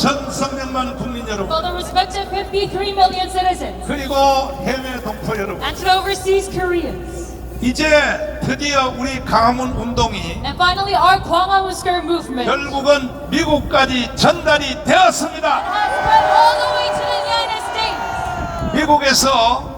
전 성명만 국민 여러분, for the respective 53 million citizens, 그리고 해외 동포 여러분, and to the overseas Koreans. 이제 드디어 우리 광화문 운동이 And finally, our Gwanghwamun Square movement 결국은 미국까지 전달이 되었습니다. has spread all the way to the United States. 미국에서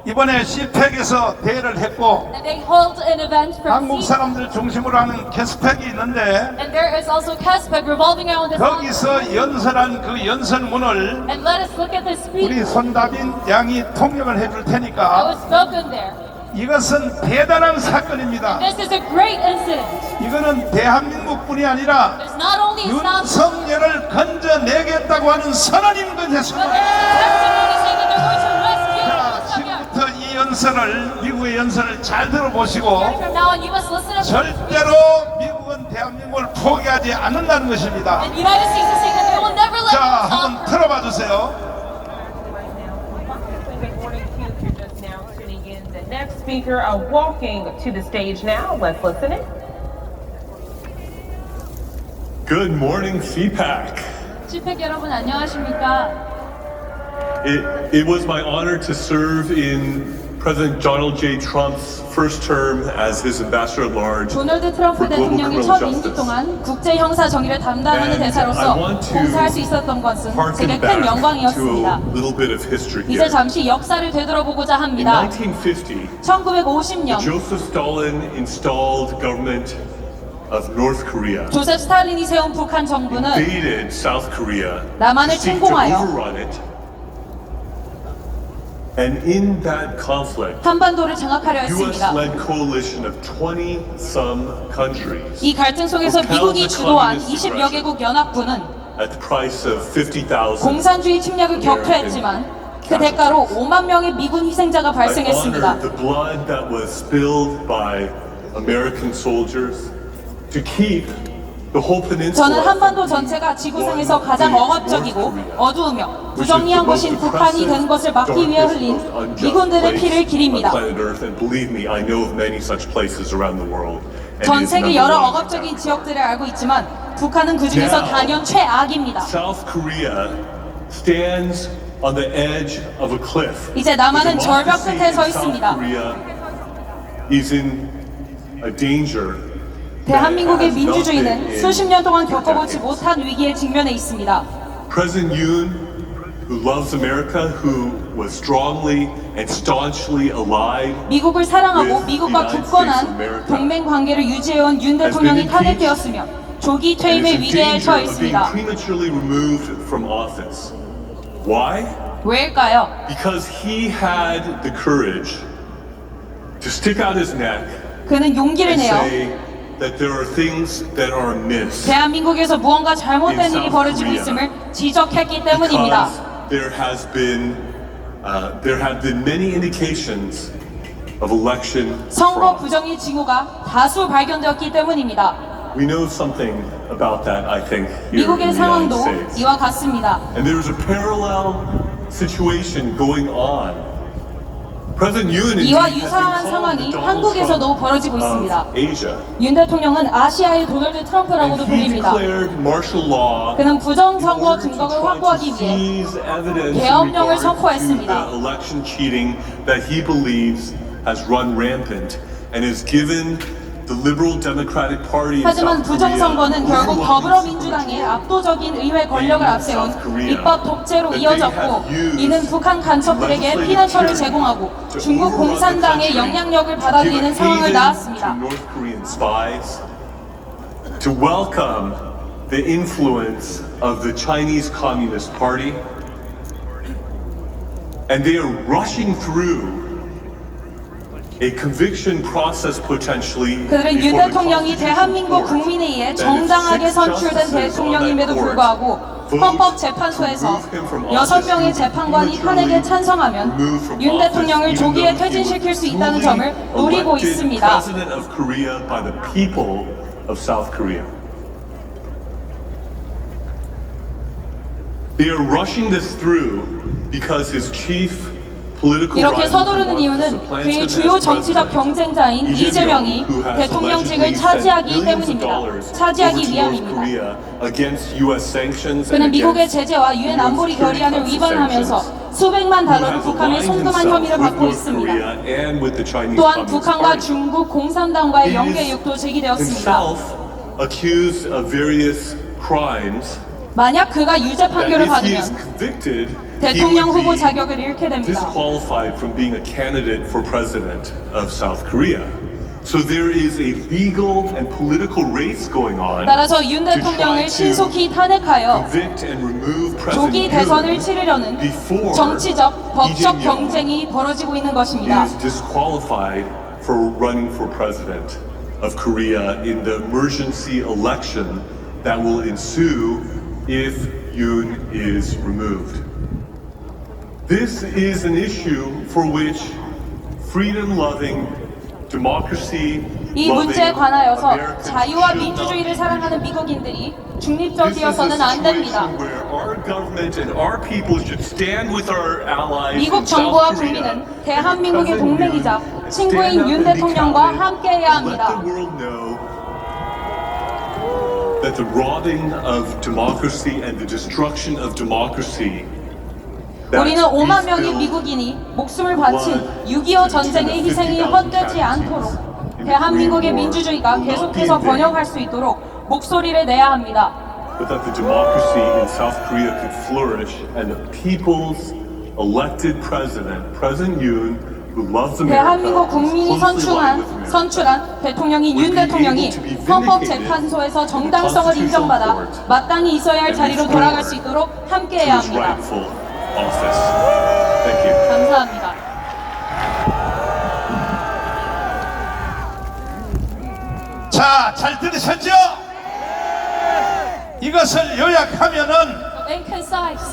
이번에 CPEC에서 대회를 했고 And they hold an event from 한국 사람들 중심으로 하는 캐스펙이 있는데 and there is also CASPEC revolving around this conference. 거기서 연설한 그 연설문을 And let us look at this speech 우리 손다빈 양이 통역을 해줄 that 테니까 was spoken there. 이것은 대단한 사건입니다. This is a great incident. 이거는 대한민국뿐이 아니라 It's not only Islam, 윤석열을 건져내겠다고 하는 선언인 but 것이었습니다. there is testimony saying that they're going to rescue 자, Yoon Suk-yeol. 지금부터 이 연설을 미국의 연설을 잘 들어보시고 Starting from now on, you must listen up. 절대로 미국은 대한민국을 포기하지 않는다는 것입니다. And the United States is saying that they will never let 자, us 한번 stop. 들어봐 주세요. Good morning to you if you're just now tuning in. The next speaker walking to the stage now. Let's listen in. Good morning, CPAC. CPEC 여러분 안녕하십니까? It was my honor to serve in President Donald J. Trump's first term as his ambassador at large. 도널드 트럼프 for global 대통령이 criminal 첫 임기 justice. 동안 국제 형사 정의를 담당하는 And 대사로서 I want to 봉사할 수 있었던 것은 제게 Harken 큰 back to 영광이었습니다. a little bit of history 이제 here. 잠시 역사를 되돌아보고자 In 합니다. 1950, 1950년 Joseph Stalin installed government of North Korea, 조셉 스탈린이 세운 북한 정부는 invaded South Korea, 남한을 to seek to 침공하여 overrun it. And in that conflict, 한반도를 장악하려 했습니다. U.S.-led coalition of 20-some countries 이 갈등 속에서 미국이 주도한 20여 개국 연합군은 at the price of 50,000. 공산주의 침략을 격퇴했지만 그 대가로 5만 명의 미군 희생자가 I 발생했습니다. honor the blood that was spilled by American soldiers to keep the whole peninsula. 저는 한반도 전체가 지구상에서 가장 억압적이고 어두우며 부정리한 것인 북한이 된 것을 막기 위해 흘린 미군들의 피를 기립니다. 전 세계 여러 억압적인 지역들을 알고 있지만 북한은 그 중에서 단연 최악입니다. South Korea stands on the edge of a cliff. 이제 남한은 절벽 Democracy 끝에 서 in South 있습니다. Korea is in a danger. 대한민국의 민주주의는 수십 년 동안 겪어보지 못한 위기에 직면해 있습니다. President Yoon, who loves America, who was strongly and staunchly allied, 미국을 사랑하고 미국과 굳건한 동맹 관계를 유지해온 윤 대통령이 탄핵되었으며 조기 and is 퇴임의 in 위기에 danger 처해 of being 있습니다. prematurely removed from office. Why? 왜일까요? Because he had the courage to stick out his neck 그는 용기를 and 내어 say that there are things that are amiss. 대한민국에서 무언가 잘못된 일이 벌어지고 있음을 지적했기 때문입니다. Because there have been many indications of election 선거 fraud. 부정의 징후가 다수 발견되었기 때문입니다. We know something about that, I think, here in 미국의 the United 상황도 States. 이와 같습니다. And there's a parallel situation going on. President Yoon 이와 indeed has 유사한 been called 상황이 the Donald 한국에서도 Trump 벌어지고 있습니다. of Asia. 윤 대통령은 아시아의 도널드 And 트럼프라고도 he 불립니다. declared martial law 그는 in 부정선거 order to 증거를 try 확보하기 to 위해 seize evidence in 계엄령을 regard to 선포했습니다. the election cheating that he believes has run rampant and has given the Liberal Democratic Party in 하지만 South Korea 부정선거는 결국 overwhelming 더불어민주당의 압도적인 의회 권력을 앞세운 입법 독재로 이어졌고 이는 북한 간첩들에게 피난처를 제공하고 중국 공산당의 영향력을 받아들이는 상황을 낳았습니다. North Korean spies, to welcome the influence of the Chinese Communist Party, and they are rushing through a conviction process potentially. 그들은 윤 대통령이 대한민국 국민에 의해 정당하게 선출된 대통령임에도 불구하고 헌법재판소에서 6명의 재판관이 탄핵에 찬성하면 윤 대통령을 조기에 퇴진시킬 수 있다는 점을 노리고 있습니다. President of Korea by the people of South Korea. They are rushing this through because his chief political 이렇게 rivals 서두르는 want to 이유는 supplant 그의 him 주요 as 정치적 president. 경쟁자인 이재명이 who has 대통령직을 allegedly 차지하기 sent billions of 때문입니다. dollars 차지하기 over to North 위함입니다. Korea against U.S. sanctions 그는 and 미국의 against 제재와 유엔 안보리 결의안을 위반하면서 수백만 달러를 북한에 송금한 혐의를 받고 있습니다. 또한 북한과 중국 공산당과의 연계 의혹도 제기되었습니다. himself accused of various crimes 만약 그가 유죄 that 판결을 if he is 받으면 convicted, he 대통령 would 후보 be 자격을 잃게 됩니다. disqualified from being a candidate for president of South Korea. So there is a legal and political race going on 따라서 윤 to try 대통령을 to 신속히 탄핵하여 convict and remove 조기 President 대선을 Yoon 치르려는 before 정치적, 법적 Lee Jae-myung 경쟁이 벌어지고 있는 것입니다. is disqualified for running for president of Korea in the emergency election that will ensue if Yoon is removed. This is an issue for which freedom-loving, democracy-loving 이 문제에 관하여서 Americans 자유와 should not 민주주의를 be 사랑하는 미국인들이 This is a 중립적이어서는 안 됩니다. situation where our government and our people should stand with our allies 미국 in South 정부와 Korea 국민은 and 대한민국의 President 동맹이자 Yoon 친구인 stand up 윤 and be 대통령과 counted 함께해야 and 합니다. Let the world know that the rotting of democracy and the destruction of democracy that 우리는 5만 명의 spilled 미국인이 목숨을 바친 6.25 전쟁의 희생이 헛되지 않도록 대한민국의 민주주의가 계속해서 번영할 수 있도록 목소리를 내야 합니다. but that the democracy in South Korea could flourish and the people's elected president, President Yoon, who loves America, 대한민국 국민이 closely aligned with America, 선출한 대통령인 윤 대통령이 헌법재판소에서 정당성을 인정받아 마땅히 있어야 할 자리로 돌아갈 수 있도록 to 함께해야 his 합니다. rightful office. Thank you. 감사합니다. 자, 잘 들으셨죠? 이것을 요약하면은 In concise,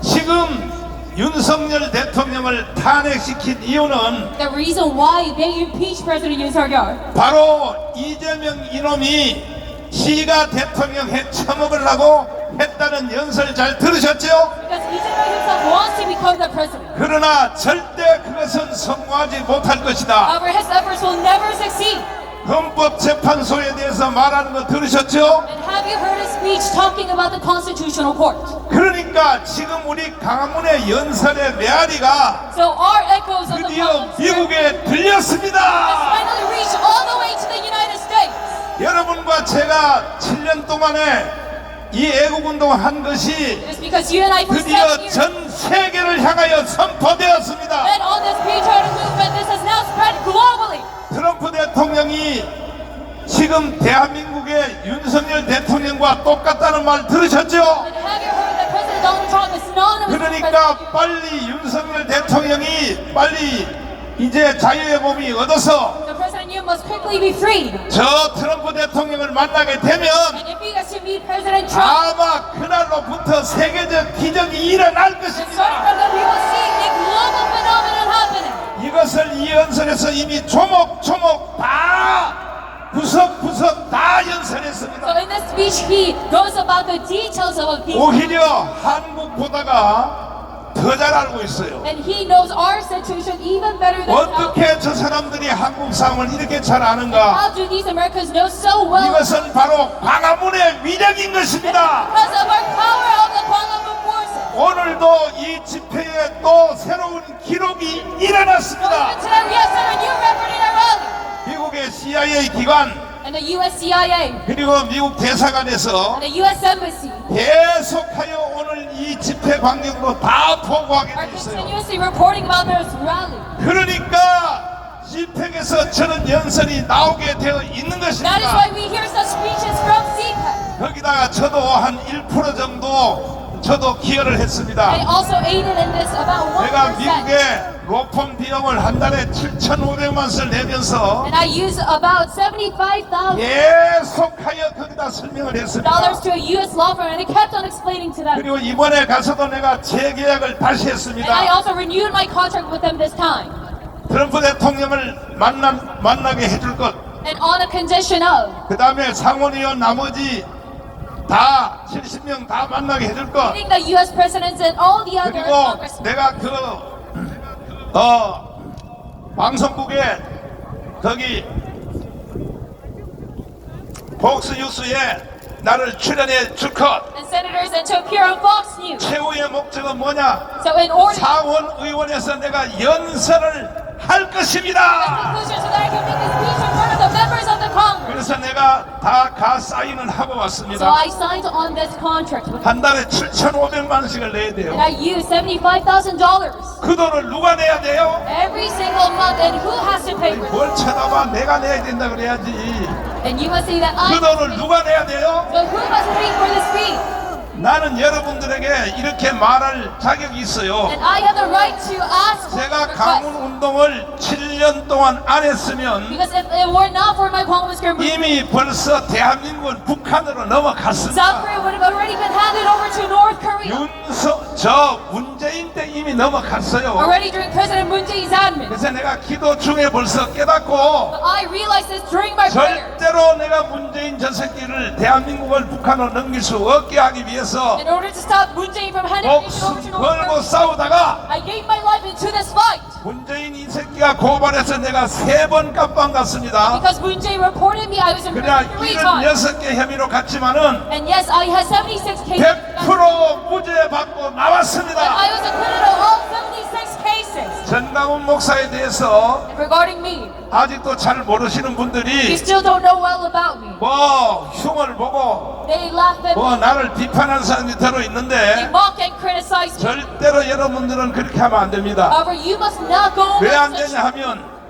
지금 윤석열 대통령을 탄핵시킨 이유는 the reason why they impeached President Yoon Suk-yeol 바로 이재명 이놈이 지가 대통령 해쳐먹으려고 했다는 연설 잘 들으셨죠? because Lee Jae-myung himself wants to become the president. 그러나 절대 그것은 성공하지 못할 것이다. However, his efforts will never succeed. 헌법재판소에 대해서 말하는 거 들으셨죠? And have you heard his speech talking about the Constitutional Court? 그러니까 지금 우리 강화문의 연설의 메아리가 So our echoes of the 드디어 public has 미국에 들렸습니다. finally reached all the way to the United States. 여러분과 제가 7년 동안에 이 애국운동을 한 것이 It's because you and I for 7 드디어 years 전 세계를 향하여 선포되었습니다. led on this patriotic movement. This has now spread globally. 트럼프 대통령이 지금 대한민국의 윤석열 대통령과 똑같다는 말 들으셨죠? And have you heard that President Donald Trump is synonymous with 그러니까 President 빨리 윤석열 대통령이 빨리 이제 자유의 몸이 얻어서 Yoon? So President Yoon must quickly be freed. 저 트럼프 대통령을 만나게 되면 And if he gets to meet President Trump, 아마 그날로부터 세계적 기적이 일어날 then starting 것입니다. from then we will see a global phenomenon happening. 이것을 이 연설에서 이미 조목조목 다 구석구석 다 So 연설했습니다. in this speech, he goes about the details of these, 오히려 한국보다가 더 잘 알고 있어요. and he knows our situation even better than how. 어떻게 저 사람들이 한국 상황을 이렇게 잘 아는가? How do these Americans know so well? 이것은 바로 광화문의 위력인 것입니다. Because of our power of the Gwanghwamun forces. 오늘도 이 집회에 또 새로운 기록이 일어났습니다. Even today, we have set a new record in our rally. 미국의 CIA 기관 And the US CIA, 그리고 미국 대사관에서 and the US Embassy 계속하여 오늘 이 집회 광경으로 다 보고하게 are 돼 있어요. continuously reporting about this rally. 그러니까 집회에서 저런 연설이 나오게 되어 있는 That is 것입니다. why we hear such speeches from CPAC. 거기다가 저도 한 1% 정도 저도 기여를 I 했습니다. also aided in this about 1%. 내가 미국에 로펌 비용을 한 달에 7,500만 원을 내면서 And I use about $75,000 계속하여 거기다 설명을 했습니다. to a US law firm, and I kept on explaining to them. 그리고 이번에 가서도 내가 재계약을 다시 And I 했습니다. also renewed my contract with them this time. 트럼프 대통령을 만나게 해줄 것, And on a condition of 그 다음에 상원의원 나머지 다 70명 다 만나게 해줄 것, getting the US presidents and all the other 그리고 congressmen. 내가 그 방송국에 거기 폭스뉴스에 나를 출연해 줄것. and senators and to appear on Fox News. 최후의 목적은 뭐냐? So in order 상원 의원에서 내가 연설을 할 것입니다. conclusion so that I can make a speech in front of the members of the Congress. 그래서 내가 다 사인을 하고 So 왔습니다. I signed on this contract with 한 달에 7,500만 원씩을 내야 돼요. and I used $75,000 그 돈을 누가 내야 돼요? every single month. And who has to pay for it? 뭘 쳐다봐, 내가 내야 된다 그래야지. And you must say that I. 그 돈을 누가 내야 돼요? So who must pay for this fee? 나는 여러분들에게 이렇게 말할 자격이 있어요. And I have the right to ask for 제가 this 강운 request. 운동을 7년 동안 안 했으면 Because if it were not for my Congress movement, 이미 벌써 대한민국은 북한으로 South 넘어갔습니다. Korea would have already been handed over to North Korea. 저 문재인 때 이미 넘어갔어요. Already during President Moon Jae-in's admin. 그래서 내가 기도 중에 벌써 깨닫고 But I realized this during my prayer. 절대로 내가 문재인 저 새끼를 대한민국을 북한으로 넘길 수 없게 하기 위해서 In order to stop Moon Jae-in from handing it over to 목숨 North 걸고 Korea, 싸우다가 I gave my life into this fight. 문재인 이 새끼가 고발해서 내가 3번 깜빵 갔습니다. Because Moon Jae reported me, I was in 그냥 prison 3 times. 76개 혐의로 갔지만은 And yes, I had 76 cases. 100% 무죄 받고 But 나왔습니다. I was acquitted of all 76 cases. 전강훈 목사에 대해서 And regarding me, 아직도 잘 모르시는 you 분들이 still don't know well about me. 뭐 흉을 보고 They laugh at 뭐 me. 나를 비판하는 사람이 들어 They 있는데 mock and criticize me. 절대로 여러분들은 그렇게 하면 안 됩니다. However, you must not go 왜 안 over 되냐 하면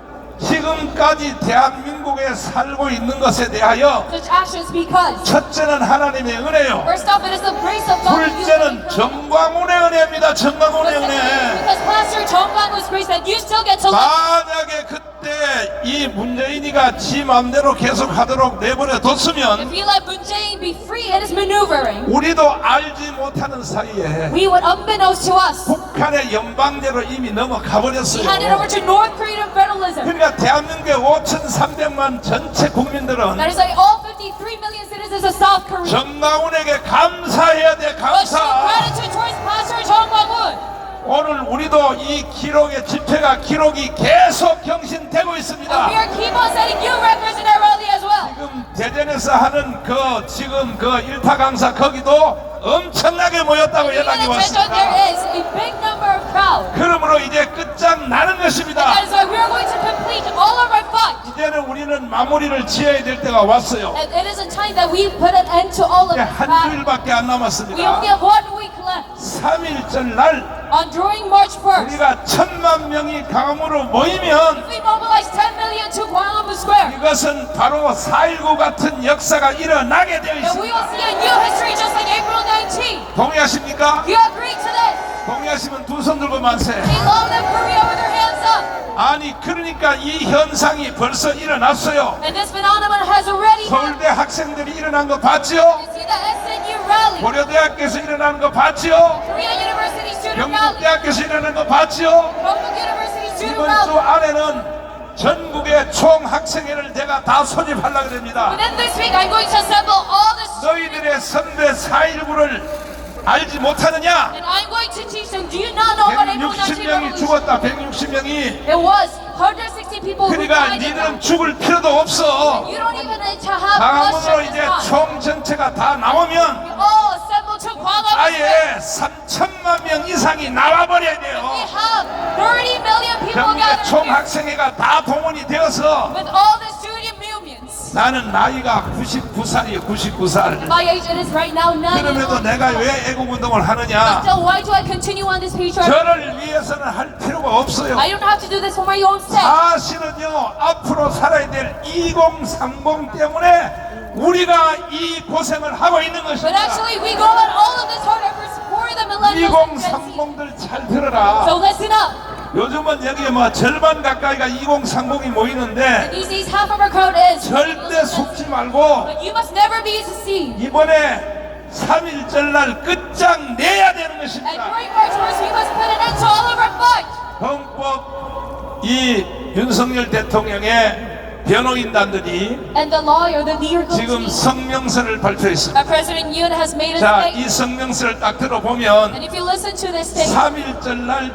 지금까지 대한민국에 살고 있는 것에 대하여 such actions because 첫째는 하나님의 은혜요. first off, it is the grace of God. that you 둘째는 have 정광훈의 은혜입니다. 정광훈의 은혜. Because Pastor Chong Kwan-woo's grace that you still get to live. 만약에 그때 이 문재인이가 지 마음대로 계속 하도록 내버려 뒀으면 If you let Moon Jae-in be free in his maneuvering, 우리도 알지 못하는 사이에 we would, unbeknownst to us, 북한의 연방대로 이미 넘어가 be handed 버렸어요. over to North Korean federalism. 그러니까 대한민국의 5,300만 전체 국민들은 That is like all 53 million citizens of South Korea. 정광훈에게 감사해야 돼. But show 감사. gratitude towards Pastor Chong Kwan-woon. 오늘 우리도 이 기록의 집회가 기록이 계속 경신되고 있습니다. We are keep on setting new records in our rally as well. 지금 대전에서 하는 지금 일타 강사 거기도 엄청나게 모였다고 Even 연락이 in Jeju, 왔습니다. there is a big number of crowd. 그러므로 이제 끝장 나는 것입니다. That is why we are going to complete all of our fight. 이제는 우리는 마무리를 지어야 될 때가 왔어요. And it is a time that we put an end to all of 이제 this 한 battle. 주일밖에 안 We only 남았습니다. have 1 week left. 3일절 날 On during March 1st, 우리가 1,000만 명이 강으로 모이면 we mobilize 10 million to Gwanghwamun Square. 이것은 바로 4.19 같은 역사가 일어나게 되어 And we will 있습니다. see a new history just like April 19. 동의하십니까? You agree to this? 동의하시면 두 손 들고 만세. We love them Korea with their hands up. 아니 그러니까 이 현상이 벌써 일어났어요. And this phenomenon has already happened. 서울대 학생들이 일어난 거 봤죠? You see the SNU rally, 고려대학교에서 일어난 거 봤죠? Korea University student rally, 경북대학교에서 일어난 거 봤죠? Korea University student 이번 주 rally. 안에는 전국의 총학생회를 제가 다 소집하려고 합니다. Within this week, I'm going to assemble all the students. 너희들의 선배 4.19를 알지 못하느냐? And I'm going to teach them. Do you not know what April 19 160명이 revolution? 죽었다. 160명이. It was 160 people who 그러니까 died in 니들은 that. 죽을 필요도 없어. You don't even need to have 다음으로 bloodshed 이제 this time. 총 전체가 다 나오면 All assemble to Gwanghwamun Square. 아예 3천만 명 이상이 나와버려야 We 돼요. have 30 million people 경북의 gathered here 총학생회가 다 동원이 되어서 with all the student unions. 나는 나이가 99살이에요. 99살. My age it is right now 9. 그럼에도 내가 왜 애국운동을 하느냐? So why do I continue on this patriarch? 저를 위해서는 할 필요가 없어요. I don't have to do this for my own sake. 사실은요, 앞으로 살아야 될 2030 때문에 우리가 이 고생을 하고 있는 But 것입니다. actually, we go on all of this hard effort for the millennials and Gen Z. 2030들 잘 들어라. So listen up. 요즘은 여기에 뭐 절반 가까이가 2030이 모이는데 These days, half of our crowd is. 절대 속지 말고 But you must never be deceived. 이번에 3.1절 날 끝장 내야 되는 And 것입니다. during March 1st, we must put an end to all of our fight. 헌법 이 윤석열 대통령의 변호인단들이 And the lawyer, the legal 지금 team, 성명서를 발표했습니다. President Yoon has made a 자, statement. 이 성명서를 딱 들어보면 And if you listen to this statement, 3.1절 날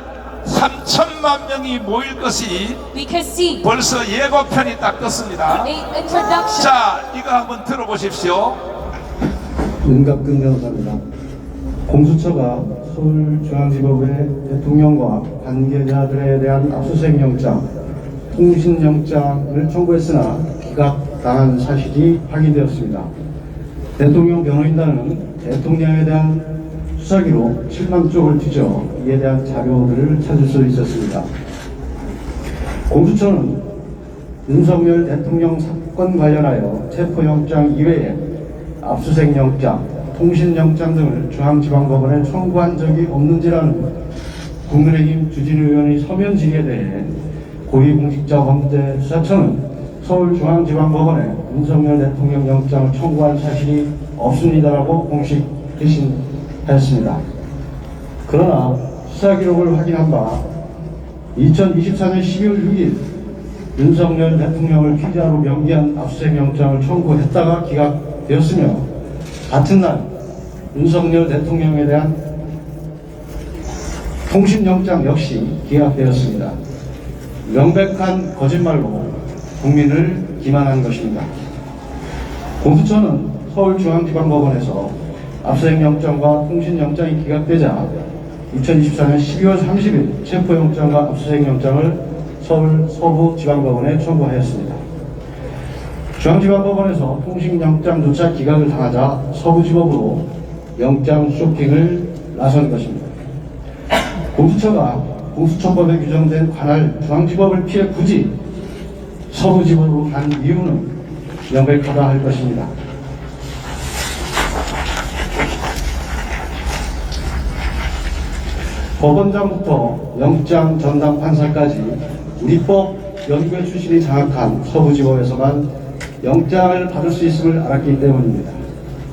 3천만 명이 모일 것이 we can see 벌써 예고편이 딱 떴습니다. a introduction. 자, 이거 한번 들어보십시오. 윤갑근 변호사입니다. 공수처가 서울중앙지법의 대통령과 관계자들에 대한 압수수색 영장, 통신영장을 청구했으나 기각당한 사실이 확인되었습니다. 대통령 변호인단은 대통령에 대한 수사기로 7만 쪽을 뒤져 이에 대한 자료들을 찾을 수 있었습니다. 공수처는 윤석열 대통령 사건 관련하여 체포영장 이외에 압수수색영장, 통신영장 등을 중앙지방법원에 청구한 적이 없는지라는 국민의힘 주진우 의원의 서면 질의에 대해 고위공직자범죄수사처는 서울중앙지방법원에 윤석열 대통령 영장을 청구한 사실이 없습니다라고 공식 개신하였습니다. 그러나 수사기록을 확인한 바 2024년 12월 6일 윤석열 대통령을 피의자로 명기한 압수수색영장을 청구했다가 기각되었으며 같은 날 윤석열 대통령에 대한 통신영장 역시 기각되었습니다. 명백한 거짓말로 국민을 기만한 것입니다. 공수처는 서울중앙지방법원에서 압수수색영장과 통신영장이 기각되자 2024년 12월 30일 체포영장과 압수수색영장을 서울 서부지방법원에 청구하였습니다. 중앙지방법원에서 통신영장조차 기각을 당하자 서부지법으로 영장 쇼핑을 나선 것입니다. 공수처가 공수처법에 규정된 관할 중앙지법을 피해 굳이 서부지법으로 간 이유는 명백하다 할 것입니다. 법원장부터 영장 전담 판사까지 우리법 연구회 출신이 장악한 서부지법에서만 영장을 받을 수 있음을 알았기 때문입니다.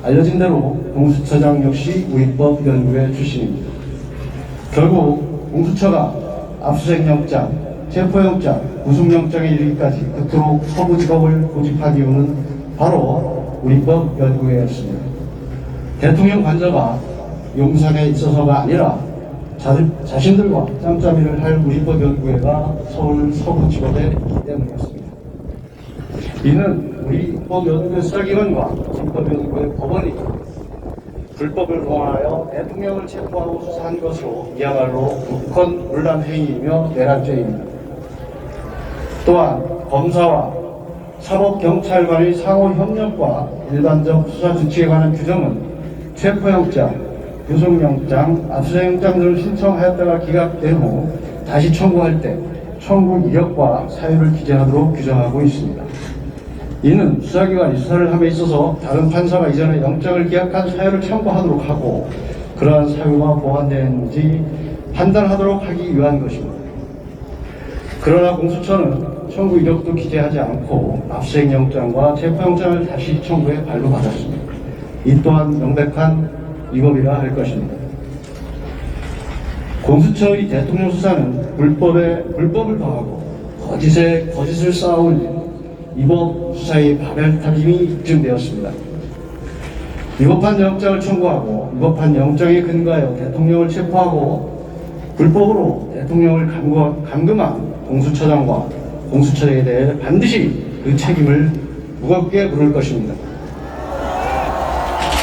알려진 대로 공수처장 역시 우리법 연구회 출신입니다. 결국 공수처가 압수수색영장, 체포영장, 구속영장에 이르기까지 그토록 서부지법을 고집한 이유는 바로 우리법 연구회였습니다. 대통령 관저가 용산에 있어서가 아니라 자신들과 짬짬이를 할 우리법 연구회가 서울 서부지법에 있기 때문이었습니다. 이는 우리법 연구회 수사기관과 우리법 연구회 법원이 불법을 동원하여 대통령을 체포하고 수사한 것으로 이야말로 국헌문란 행위이며 내란죄입니다. 또한 검사와 사법경찰관의 상호 협력과 일반적 수사 준칙에 관한 규정은 체포영장, 구속영장, 압수수색영장 등을 신청하였다가 기각된 후 다시 청구할 때 청구 이력과 사유를 기재하도록 규정하고 있습니다. 이는 수사기관이 수사를 함에 있어서 다른 판사가 이전에 영장을 기각한 사유를 청구하도록 하고 그러한 사유가 보완되는지 판단하도록 하기 위한 것입니다. 그러나 공수처는 청구 이력도 기재하지 않고 압수수색영장과 체포영장을 다시 청구해 발부받았습니다. 이 또한 명백한 위법이라 할 것입니다. 공수처의 대통령 수사는 불법을 더하고 거짓에 거짓을 쌓아올린 위법 수사의 파멸타임이 입증되었습니다. 위법한 영장을 청구하고 위법한 영장에 근거하여 대통령을 체포하고 불법으로 대통령을 감금한 공수처장과 공수처에 대해 반드시 그 책임을 무겁게 물을 것입니다.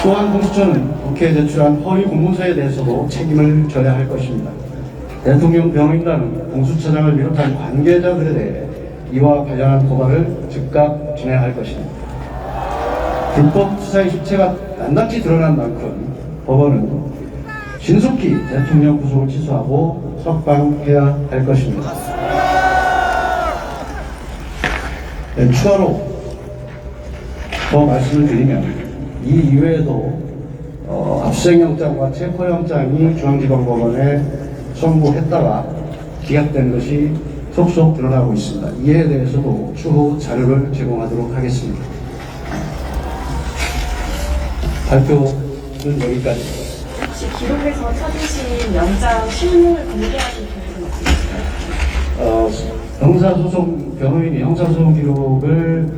또한 공수처는 국회에 제출한 허위 공문서에 대해서도 책임을 져야 할 것입니다. 대통령 변호인단은 공수처장을 비롯한 관계자들에 대해 이와 관련한 고발을 즉각 진행할 것입니다. 불법 수사의 실체가 낱낱이 드러난 만큼 법원은 신속히 대통령 구속을 취소하고 석방해야 할 것입니다. 네, 추가로 더 말씀을 드리면 이 이외에도 압수수색영장과 체포영장이 중앙지방법원에 청구했다가 기각된 것이 속속 드러나고 있습니다. 이에 대해서도 추후 자료를 제공하도록 하겠습니다. 발표는 여기까지입니다. 혹시 기록에서 찾으신 영장 실물을 공개하신 부분은 없으실까요? 형사소송 변호인이 형사소송 기록을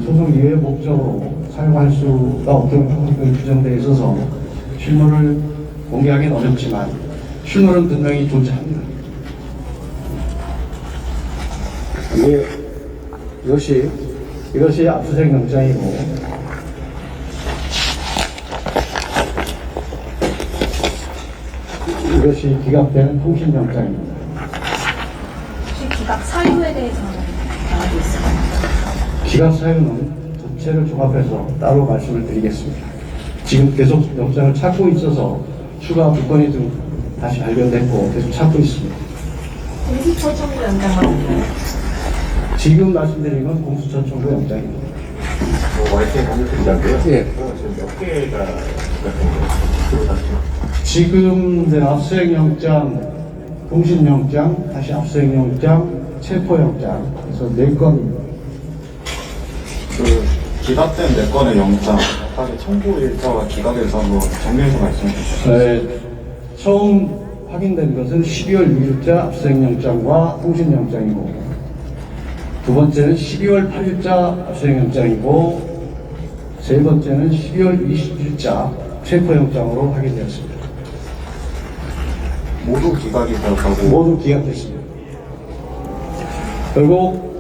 소송 이외의 목적으로 사용할 수가 없도록 규정되어 있어서 실물을 공개하기는 어렵지만 실물은 분명히 존재합니다. 이것이 압수수색 영장이고, 이것이 기각된 통신영장입니다. 혹시 기각 사유에 대해서는 알고 있을까요? 기각 사유는 전체를 종합해서 따로 말씀을 드리겠습니다. 지금 계속 영장을 찾고 있어서 추가 물건이 좀 다시 발견됐고 계속 찾고 있습니다. 공수처 청구 영장만 있나요? 지금 말씀드린 건 공수처 청구 영장입니다. YTN 법률팀장인데요. 예. 지금 몇 개가 들어갔죠? 지금 압수수색영장, 통신영장, 다시 압수수색영장, 체포영장, 그래서 4건입니다. 그 기각된 4건의 영장, 각각의 청구 일자와 기각에서 한번 정리해서 말씀해 주시죠. 처음 확인된 것은 12월 6일자 압수수색영장과 통신영장이고, 두 번째는 12월 8일자 압수수색영장이고, 세 번째는 12월 20일자 체포영장으로 확인되었습니다. 모두 기각이 되었다고. 모두 기각됐습니다. 결국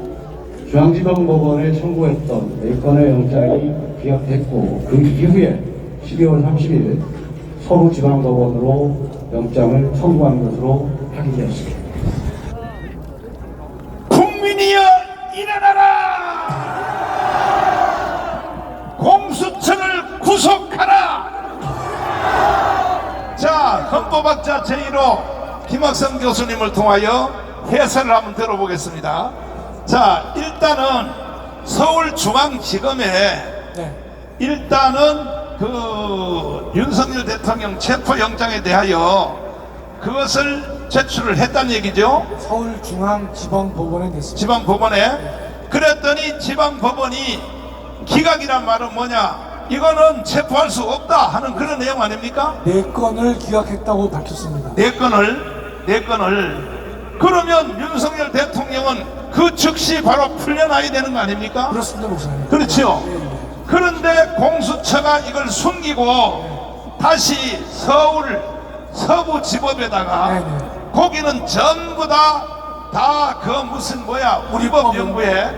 중앙지방법원에 청구했던 4건의 영장이 기각됐고, 그 이후에 12월 30일 서부지방법원으로 영장을 청구한 것으로 확인되었습니다. 국민이여 일어나라! 공수처를 구속하라! 자, 헌법학자 제1호 김학성 교수님을 통하여 해설을 한번 들어보겠습니다. 자, 일단은 서울중앙지검에 일단은 그 윤석열 대통령 체포영장에 대하여 그것을 제출을 했다는 얘기죠. 서울중앙지방법원에 냈습니다. 지방법원에. 그랬더니 지방법원이 기각이란 말은 뭐냐, 이거는 체포할 수 없다 하는 그런 내용 아닙니까? 4건을 기각했다고 밝혔습니다. 네 건을. 그러면 윤석열 대통령은 그 즉시 바로 풀려나야 되는 거 아닙니까? 그렇습니다, 목사님. 그렇죠. 그런데 공수처가 이걸 숨기고 다시 서울 서부지법에다가 네네. 거기는 전부 다 그 무슨 우리법 연구에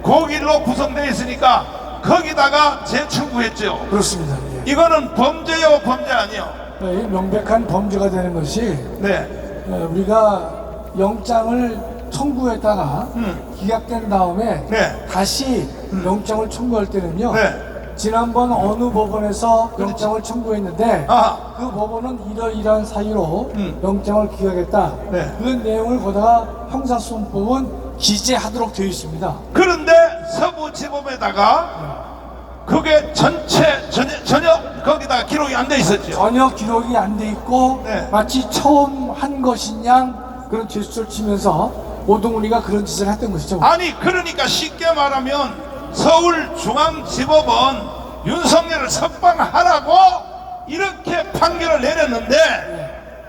거기로 구성되어 있으니까 거기다가 재청구했죠. 그렇습니다. 예. 이거는 범죄요, 범죄 아니요? 명백한 범죄가 되는 것이 네. 우리가 영장을 청구했다가 기각된 다음에 네. 다시 영장을 청구할 때는요. 네. 지난번 어느 법원에서 영장을 청구했는데 아하. 그 법원은 이러이러한 사유로 영장을 기각했다. 네. 그 내용을 거다가 형사소송법은 기재하도록 되어 있습니다. 그런데 서부지법에다가 그게 전혀 거기다 기록이 안 돼 있었죠. 전혀 기록이 안 돼 있고 네. 마치 처음 한 것인 양 그런 제스처를 치면서 오동훈이가 그런 짓을 했던 것이죠. 아니, 그러니까 쉽게 말하면 서울중앙지법은 윤석열을 석방하라고 이렇게 판결을 내렸는데,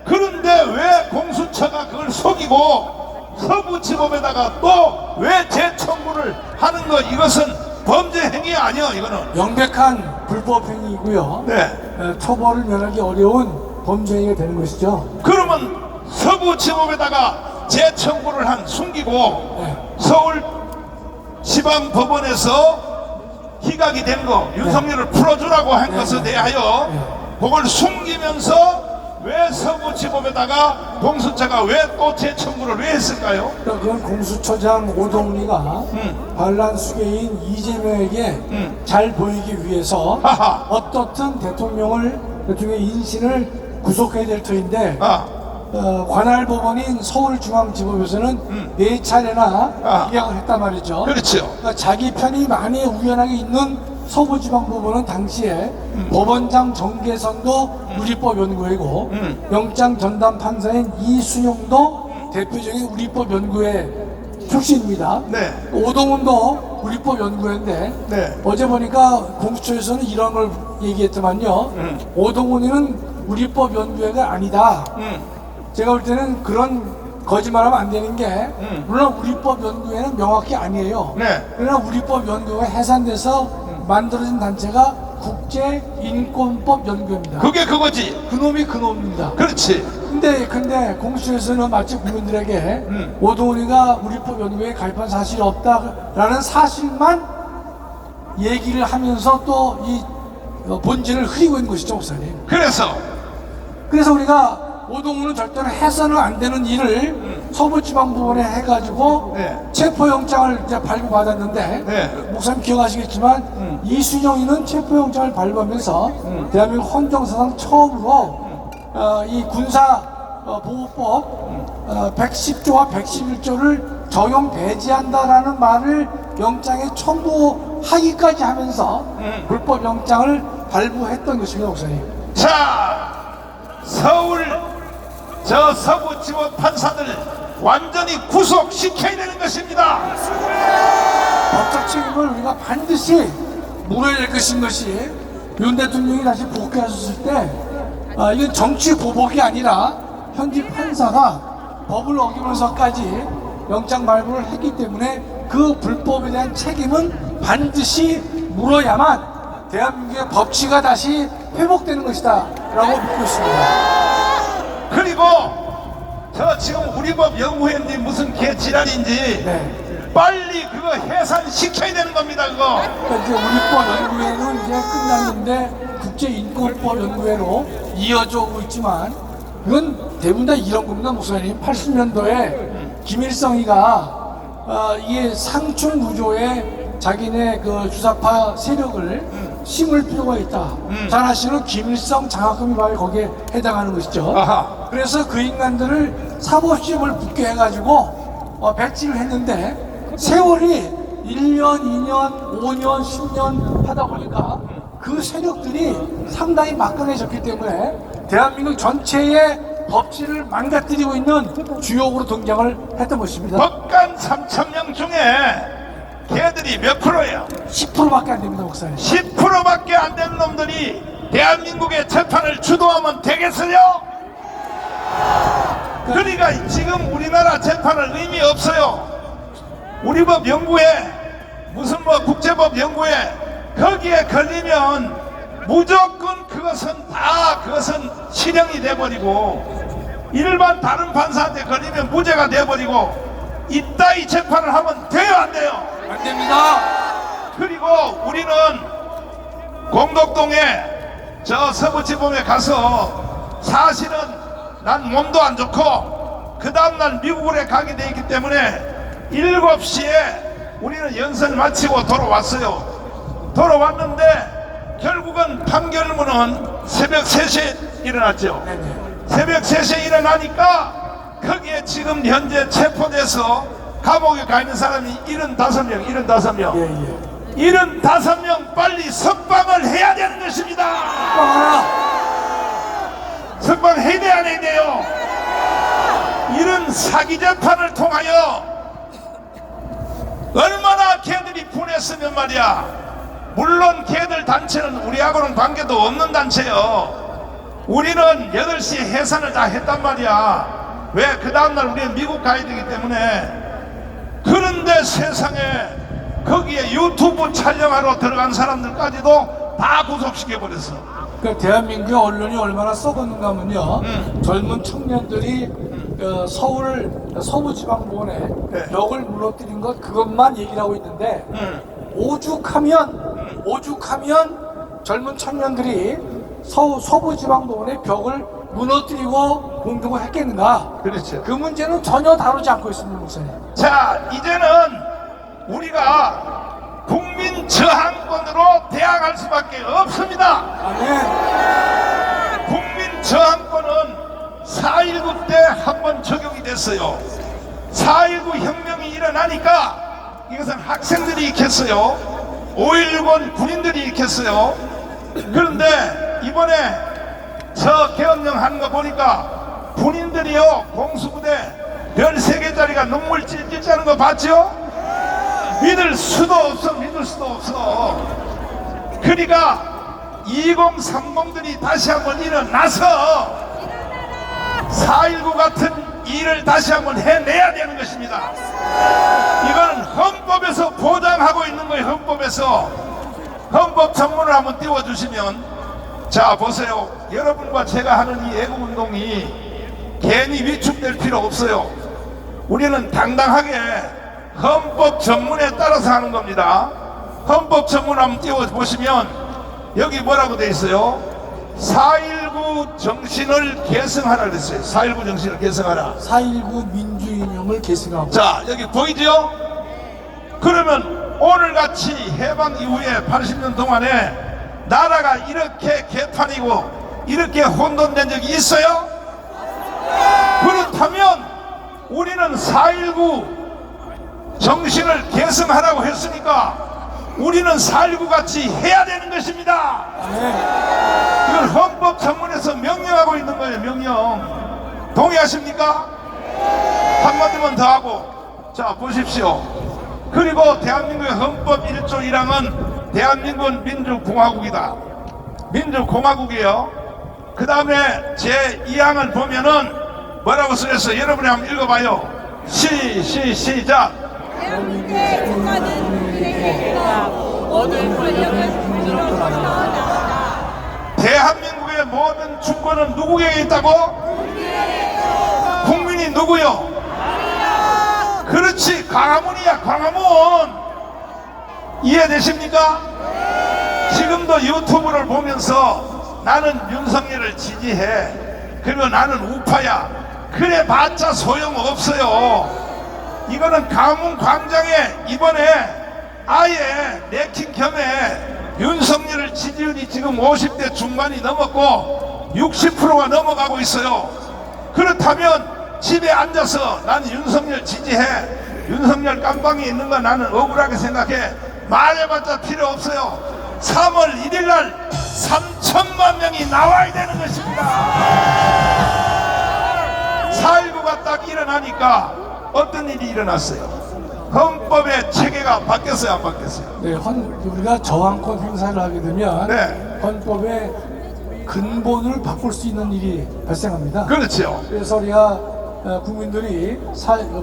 그런데 왜 공수처가 그걸 속이고 서부지법에다가 또 왜 재청구를 하는 거, 이것은 범죄 행위 아니요, 이거는. 명백한 불법 행위이고요. 네. 처벌을 면하기 어려운 범죄 행위가 되는 것이죠. 그러면 서부지법에다가 재청구를 한 숨기고 네. 서울지방법원에서 기각이 된 거, 윤석열을 풀어주라고 한 것에 대하여 그걸 숨기면서 왜 서부지법에다가 공수처가 왜 또 재청구를 왜 했을까요? 그건 공수처장 오동훈이가 반란 수괴인 이재명에게 잘 보이기 위해서 하하. 어떻든 대통령의 인신을 구속해야 될 터인데 관할 법원인 서울중앙지법에서는 4차례나 기각을 했단 말이죠. 그렇죠. 그러니까 자기 편이 많이 우연하게 있는 서부지방법원은 당시에 법원장 정계선도 우리법 연구회고 영장 전담 판사인 이순용도 대표적인 우리법 연구회 출신입니다. 네. 오동훈도 우리법 연구회인데 네. 어제 보니까 공수처에서는 이런 걸 얘기했더만요. 오동훈이는 우리법 연구회가 아니다. 제가 볼 때는 그런 거짓말하면 안 되는 게 물론 우리법 연구회는 명확히 아니에요. 네. 그러나 우리법 연구회가 해산돼서 만들어진 단체가 국제인권법 연구회입니다. 그게 그거지. 그놈이 그놈입니다. 그렇지. 근데 공수처에서는 마치 국민들에게 오동훈이가 우리법 연구에 가입한 사실이 없다라는 사실만 얘기를 하면서 또 이 본질을 흐리고 있는 것이죠, 목사님. 그래서 우리가 오동훈은 절대로 해서는 안 되는 일을 서부지방법원에 해가지고 네. 체포영장을 이제 발부받았는데 네. 목사님 기억하시겠지만 이순영이는 체포영장을 발부하면서 대한민국 헌정사상 처음으로 이 군사보호법 110조와 111조를 적용 배제한다라는 말을 영장에 첨부하기까지 하면서 불법 영장을 발부했던 것입니다, 목사님. 자, 서울 저 서부지법 판사들 완전히 구속시켜야 되는 것입니다. 법적 책임을 우리가 반드시 물어야 될 것인 것이 윤 대통령이 다시 복귀하셨을 때 이건 정치 보복이 아니라 현지 판사가 법을 어기면서까지 영장 발부를 했기 때문에 그 불법에 대한 책임은 반드시 물어야만 대한민국의 법치가 다시 회복되는 것이다 라고 믿고 있습니다. 그리고 저 지금 우리법 연구회원들이 무슨 개지랄인지 네. 빨리 그거 해산시켜야 되는 겁니다. 그거 그러니까 이제 우리법 연구회는 이제 끝났는데 국제인권법 연구회로 이어져 오고 있지만 그건 대부분 다 이런 겁니다, 목사님. 80년도에 김일성이가 이게 상충 구조에 자기네 그 주사파 세력을 심을 필요가 있다. 잘 아시는 김일성 장학금이 바로 거기에 해당하는 것이죠. 아하. 그래서 그 인간들을 사법시험을 붙게 해가지고 배치를 했는데 세월이 1년, 2년, 5년, 10년 하다 보니까 그 세력들이 상당히 막강해졌기 때문에 대한민국 전체의 법치를 망가뜨리고 있는 주역으로 등장을 했던 것입니다. 법관 3,000명 중에 걔들이 몇 프로예요? 10%밖에 안 됩니다, 목사님. 10%밖에 안 되는 놈들이 대한민국의 재판을 주도하면 되겠어요? 그러니까 지금 우리나라 재판은 의미 없어요. 우리법 연구회 무슨 뭐 국제법 연구회 거기에 걸리면 무조건 그것은 실형이 돼버리고 일반 다른 판사한테 걸리면 무죄가 돼버리고 이따위 재판을 하면 돼요, 안 돼요? 안 됩니다. 그리고 우리는 공덕동에 저 서부지법에 가서 사실은 난 몸도 안 좋고 그 다음날 미국에 가게 돼 있기 때문에 7시에 우리는 연설 마치고 돌아왔어요. 돌아왔는데 결국은 판결문은 새벽 3시에 일어났죠. 새벽 3시에 일어나니까 거기에 지금 현재 체포돼서 감옥에 가 있는 사람이 75명 75명 빨리 석방을 해야 되는 것입니다. 석방해야 돼, 안 해야 돼요? 이런 사기 재판을 통하여 얼마나 걔들이 분했으면 말이야. 물론 걔들 단체는 우리하고는 관계도 없는 단체요. 우리는 8시에 해산을 다 했단 말이야. 왜? 그 다음날 우리는 미국 가야 되기 때문에. 그런데 세상에 거기에 유튜브 촬영하러 들어간 사람들까지도 다 구속시켜버렸어. 그러니까 대한민국의 언론이 얼마나 썩었는가 하면요. 젊은 청년들이 서울 서부지방법원에 네. 벽을 무너뜨린 것 그것만 얘기를 하고 있는데 오죽하면 젊은 청년들이 서부지방법원의 벽을 무너뜨리고 공동을 했겠는가. 그렇죠. 그 문제는 전혀 다루지 않고 있습니다, 목사님. 자, 이제는 우리가 국민 저항권으로 대항할 수밖에 없습니다. 국민 저항권은 4.19 때 한 번 적용이 됐어요. 4.19 혁명이 일어나니까 이것은 학생들이 일으켰어요. 5.16은 군인들이 일으켰어요. 그런데 이번에 저 계엄령 하는 거 보니까 군인들이요, 공수부대 별 3개짜리가 눈물 찔찔 짜는 거 봤죠? 믿을 수도 없어. 그러니까 2030들이 다시 한번 일어나서 4.19 같은 일을 다시 한번 해내야 되는 것입니다. 이거는 헌법에서 보장하고 있는 거예요. 헌법에서. 헌법 전문을 한번 띄워주시면, 자 보세요. 여러분과 제가 하는 이 애국운동이 괜히 위축될 필요 없어요. 우리는 당당하게 헌법 전문에 따라서 하는 겁니다. 헌법 전문 한번 띄워보시면 여기 뭐라고 돼 있어요? 4.19 정신을 계승하라 그랬어요. 4.19 정신을 계승하라. 4.19 민주이념을 계승하고. 자, 여기 보이죠? 그러면 오늘같이 해방 이후에 80년 동안에 나라가 이렇게 개판이고 이렇게 혼돈된 적이 있어요? 그렇다면 우리는 4.19 정신을 계승하라고 했으니까 우리는 4.19 같이 해야 되는 것입니다. 이걸 헌법 전문에서 명령하고 있는 거예요. 명령. 동의하십니까? 한마디만 더 하고, 자 보십시오. 그리고 대한민국의 헌법 1조 1항은 대한민국은 민주공화국이다. 민주공화국이에요. 그 다음에 제 2항을 보면은 뭐라고 써있어요? 여러분이 한번 읽어봐요. 시작. 대한민국의 국가는 모든 권력은 대한민국의 모든 주권은 누구에게 있다고? 국민이 누구요? 그렇지, 광화문이야. 광화문. 이해되십니까? 지금도 유튜브를 보면서 나는 윤석열을 지지해, 그리고 나는 우파야, 그래 봤자 소용없어요. 이거는 광화문 광장에 이번에 아예 내킨 겸에 윤석열을 지지율이 지금 50대 중반이 넘었고 60%가 넘어가고 있어요. 그렇다면 집에 앉아서 나는 윤석열 지지해, 윤석열 깜방이 있는 거 나는 억울하게 생각해, 말해봤자 필요 없어요. 3월 1일 날 3천만 명이 나와야 되는 것입니다. 4.19가 딱 일어나니까 어떤 일이 일어났어요? 헌법의 체계가 바뀌었어요, 안 바뀌었어요? 네, 우리가 저항권 행사를 하게 되면 네. 헌법의 근본을 바꿀 수 있는 일이 발생합니다. 그렇죠. 그래서 우리가 국민들이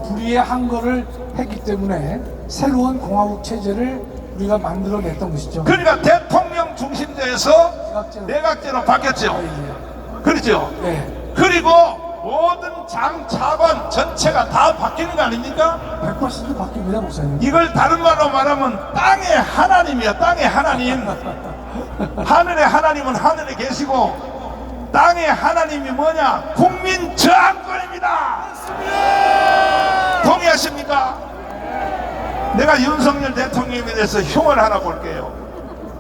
불의의 항거를 했기 때문에 새로운 공화국 체제를 우리가 만들어냈던 것이죠. 그러니까 대통령 중심제에서 내각제로 바뀌었죠. 그렇죠. 네. 그리고 모든 장, 차관 전체가 다 바뀌는 거 아닙니까? 100% 바뀝니다, 목사님. 이걸 다른 말로 말하면 땅의 하나님이야. 땅의 하나님. 하늘의 하나님은 하늘에 계시고 땅의 하나님이 뭐냐? 국민 저항권입니다. 동의하십니까? 내가 윤석열 대통령에 대해서 흉을 하나 볼게요.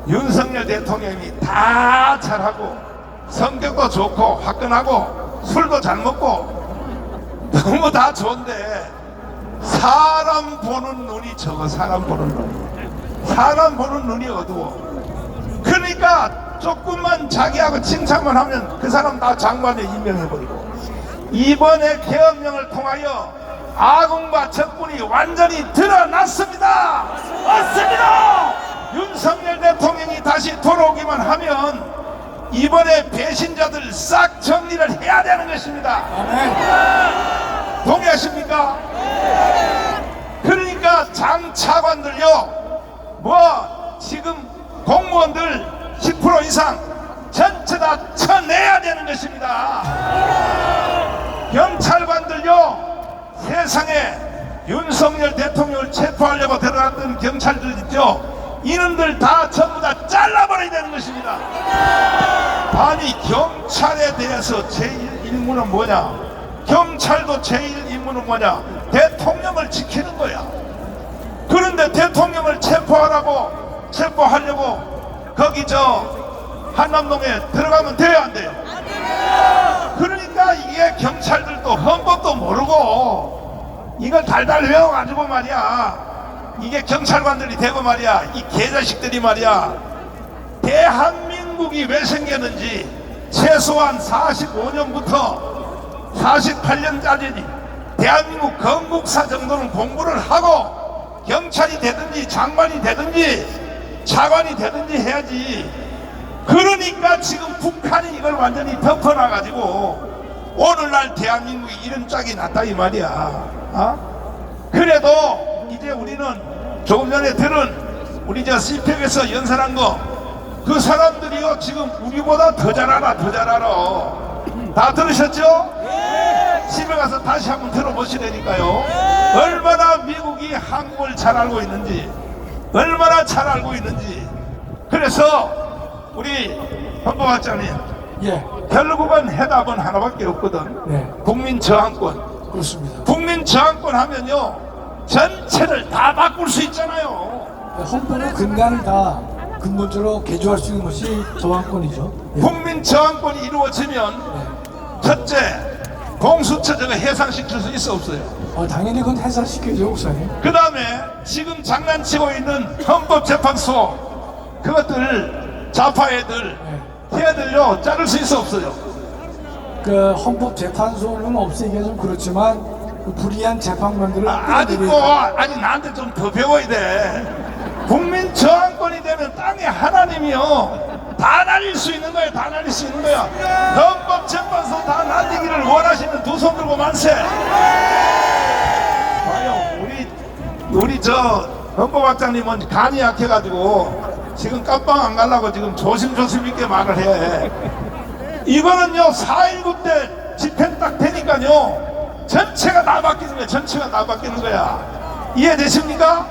윤석열 대통령이 다 잘하고 성격도 좋고 화끈하고 술도 잘 먹고 너무 다 좋은데 사람 보는 눈이 적어. 사람 보는 눈. 사람 보는 눈이 어두워. 그러니까 조금만 자기하고 칭찬만 하면 그 사람 다 장관에 임명해버리고, 이번에 계엄령을 통하여 아군과 적군이 완전히 드러났습니다. 맞습니다. 윤석열 대통령이 다시 돌아오기만 하면 이번에 배신자들 싹 정리를 해야 되는 것입니다. 동의하십니까? 그러니까 장차관들요, 뭐 지금 공무원들 10% 이상 전체 다 쳐내야 되는 것입니다. 경찰관들요, 세상에 윤석열 대통령을 체포하려고 들어갔던 경찰들 있죠, 이놈들 다 전부 다 잘라버려야 되는 것입니다. 아니, 경찰에 대해서 제일 임무는 뭐냐? 경찰도 제일 임무는 뭐냐? 대통령을 지키는 거야. 그런데 대통령을 체포하려고 거기 한남동에 들어가면 돼요, 안 돼요? 그러니까 이게 경찰들도 헌법도 모르고 이걸 달달 외워가지고 말이야, 이게 경찰관들이 되고 말이야, 이 개자식들이 말이야, 대한민국이 왜 생겼는지 최소한 45년부터 48년까지 대한민국 건국사 정도는 공부를 하고 경찰이 되든지 장관이 되든지 차관이 되든지 해야지. 그러니까 지금 북한이 이걸 완전히 덮어놔가지고 오늘날 대한민국이 이런 짝이 났다 이 말이야. 그래도 이제 우리는 조금 전에 들은 우리 CPEC에서 연설한 거, 그 사람들이요 지금 우리보다 더 잘 알아. 다 들으셨죠? 앞에서 다시 한번 들어보시라니까요. 얼마나 미국이 한국을 잘 알고 있는지, 얼마나 잘 알고 있는지. 그래서 우리 헌법학자님, 예, 결국은 해답은 하나밖에 없거든. 네. 국민 저항권. 그렇습니다. 국민 저항권 하면요, 전체를 다 바꿀 수 있잖아요. 헌법의 근간을 다 근본적으로 개조할 수 있는 것이 저항권이죠. 예. 국민 저항권이 이루어지면 첫째, 공수처 저거 해산시킬 수 있어 없어요? 당연히 그건 해산시켜야죠, 목사님. 그 다음에 지금 장난치고 있는 헌법재판소 그것들 좌파 애들 걔들요 자를 수 있어 없어요? 그 헌법재판소는 없애기가 좀 그렇지만 그 불이한 재판관들을 아니 또 아니 나한테 좀 더 배워야 돼. 국민 저항권이 되면 땅에 하나님이요 다 날릴 수 있는 거야. 다 날릴 수 있는 거야. 헌법재판소 다 날리기를 원하시는 두 손 들고 만세. 봐요, 우리 저 헌법학장님은 간이 약해가지고 지금 깜빵 안 가려고 지금 조심조심 있게 말을 해. 이거는요 4.19 때 집행 딱 되니까요 전체가 다 바뀌는 거야. 전체가 다 바뀌는 거야. 이해되십니까?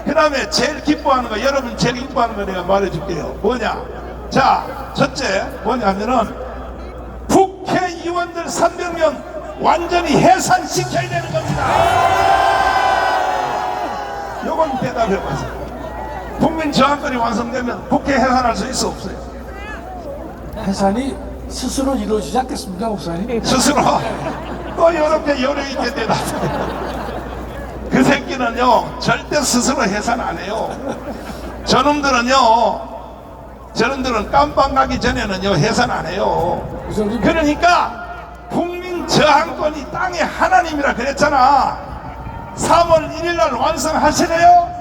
그 다음에 제일 기뻐하는 거, 여러분 제일 기뻐하는 거 내가 말해줄게요. 뭐냐? 자, 첫째 뭐냐면은 국회의원들 300명 완전히 해산시켜야 되는 겁니다. 요건 대답해보세요. 국민 저항권이 완성되면 국회 해산할 수 있어 없어요? 해산이 스스로 이루어지지 않겠습니까, 목사님? 스스로 또 이렇게 여려있게 대답해. 그 새끼는요 절대 스스로 해산 안 해요. 저놈들은 깜빵 가기 전에는요 해산 안 해요. 그러니까 국민 저항권이 땅의 하나님이라 그랬잖아. 3월 1일날 완성하시래요.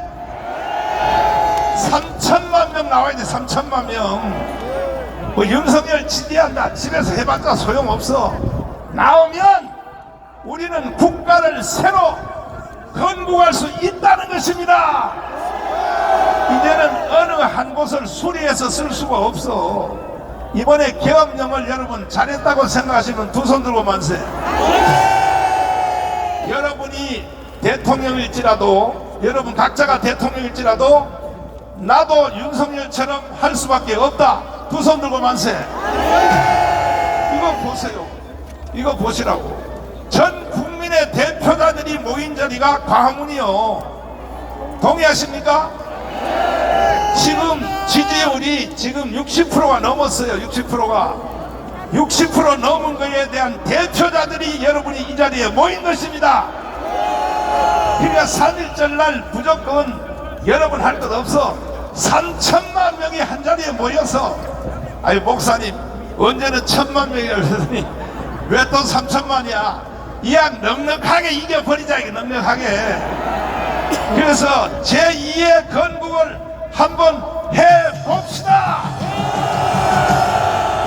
3천만 명 나와야 돼. 3천만 명. 뭐 윤석열 지지한다 집에서 해봤자 소용없어. 나오면 우리는 국가를 새로 건국할 수 있다는 것입니다. 이제는 어느 한 곳을 수리해서 쓸 수가 없어. 이번에 계엄령을 여러분 잘했다고 생각하시면 두 손 들고 만세. 여러분이 대통령일지라도, 여러분 각자가 대통령일지라도 나도 윤석열처럼 할 수밖에 없다. 두 손 들고 만세. 이거 보세요. 이거 보시라고. 전 국민의 대표자들이 모인 자리가 광화문이요. 동의하십니까? 지금 지지율이 지금 60%가 넘었어요. 60%가 60% 넘은 것에 대한 대표자들이 여러분이 이 자리에 모인 것입니다. 그러니까 3.1절 날 무조건 여러분 할 것 없어. 3천만 명이 한 자리에 모여서, 아니 목사님 언제는 1,000만 명이라고 그러더니 왜 또 3천만이야? 이왕 넉넉하게 이겨버리자. 이게 넉넉하게. 그래서 제2의 건국을 한번 해봅시다.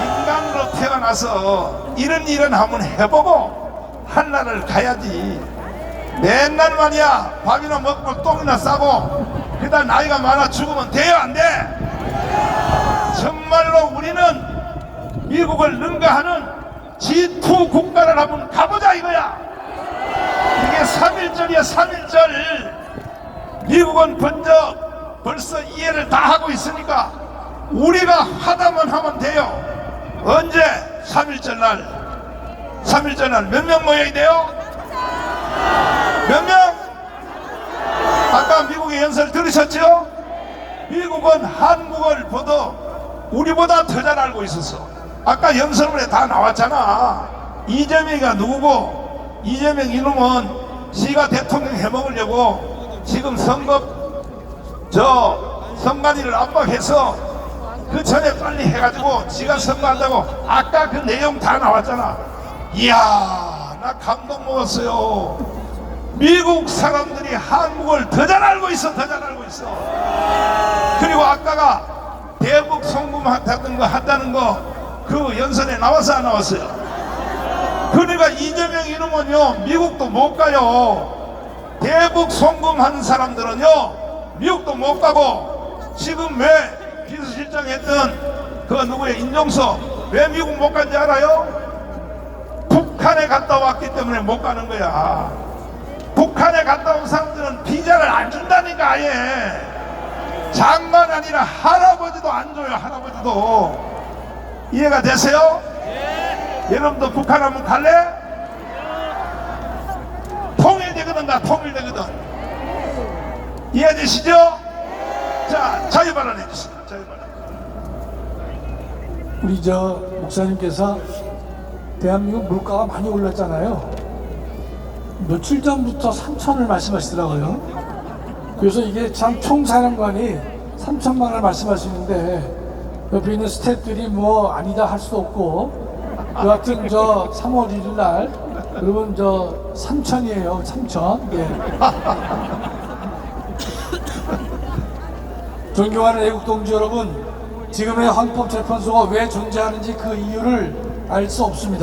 인간으로 태어나서 이런 한번 해보고 한날을 가야지. 맨날 말이야 밥이나 먹고 똥이나 싸고 그다 나이가 많아 죽으면 돼요 안 돼? 정말로 우리는 미국을 능가하는 G2 국가를 한번 가보자 이거야. 이게 3.1절이야 3.1절. 미국은 벌써 이해를 다 하고 있으니까 우리가 하다만 하면 돼요. 언제? 3.1절 날. 3.1절 날 몇 명 모여야 돼요? 몇 명? 아까 미국의 연설 들으셨죠? 미국은 한국을 우리보다 더 잘 알고 있었어. 아까 연설문에 다 나왔잖아. 이재명이가 누구고, 이재명 이놈은 지가 대통령 해먹으려고 지금 선관위를 압박해서 그 전에 빨리 해가지고 지가 선거한다고 아까 그 내용 다 나왔잖아. 이야, 나 감동 먹었어요. 미국 사람들이 한국을 더 잘 알고 있어. 더 잘 알고 있어. 그리고 아까가 대북 송금한다는 거 그 연설에 나와서 안 나왔어요? 그러니까 이재명 이놈은요 미국도 못 가요. 대북 송금한 사람들은요 미국도 못 가고, 지금 왜 비서실장 했던 그 누구의 인종서 왜 미국 못 간지 알아요? 북한 북한에 갔다 왔기 때문에 못 가는 거야. 북한에 갔다 온 사람들은 비자를 안 준다니까. 아예 장관 아니라 할아버지도 안 줘요. 할아버지도. 이해가 되세요? 여러분도 북한 한번 갈래? 통일되거든. 통일되거든. 이해되시죠? 자, 자유발언 해주세요. 자유발언. 우리 목사님께서 대한민국 물가가 많이 올랐잖아요. 며칠 전부터 3천을 말씀하시더라고요. 그래서 이게 참 총사령관이 3천만 원을 말씀하시는데 옆에 있는 스태프들이 뭐 아니다 할 수도 없고, 여하튼 3월 1일 날 여러분 3천이에요. 3천. 예. 존경하는 애국동지 여러분, 지금의 헌법재판소가 왜 존재하는지 그 이유를 알 수 없습니다.